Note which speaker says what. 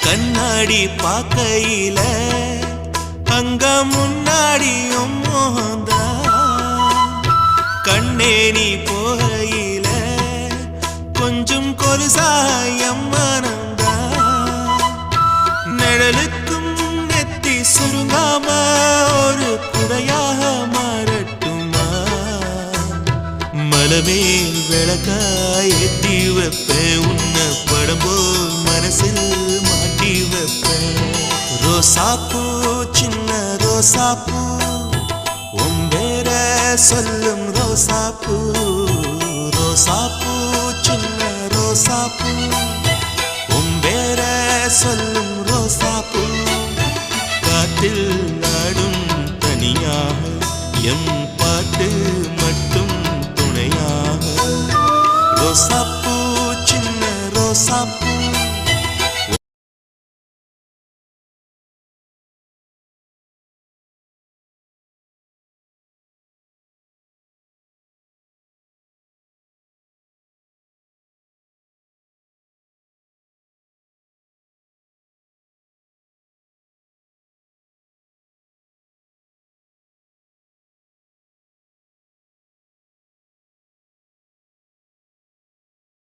Speaker 1: கண்ணாடி பார்க்கையில அங்க முன்னாடியும் மோகந்தா கண்ணே நீ போகையில கொஞ்சம் கொலுசாயம் மனந்தா நிழலுக்கும் நெத்தி சுருங்காம ஒரு குடையாக மாறட்டுமா மலமேல் விளக்காய் ஏத்தி வைப்பேன் உன்னை படம் போல் மனசில் மாட்டி வைப்பேன் ரோசாப்பூ சின்ன ரோசாப்பூ உம்பேர சொல்லும் ரோசாப்பூ ரோசாப்பூ சின்ன ரோசாப்பூ உம்பேர சொல்லும் ரோசாப்பூ காற்றில் நாடும் தனியாக எம் பாட்டு மட்டும் துணையாக ரோசாப்பூ சின்ன ரோசாப்பூ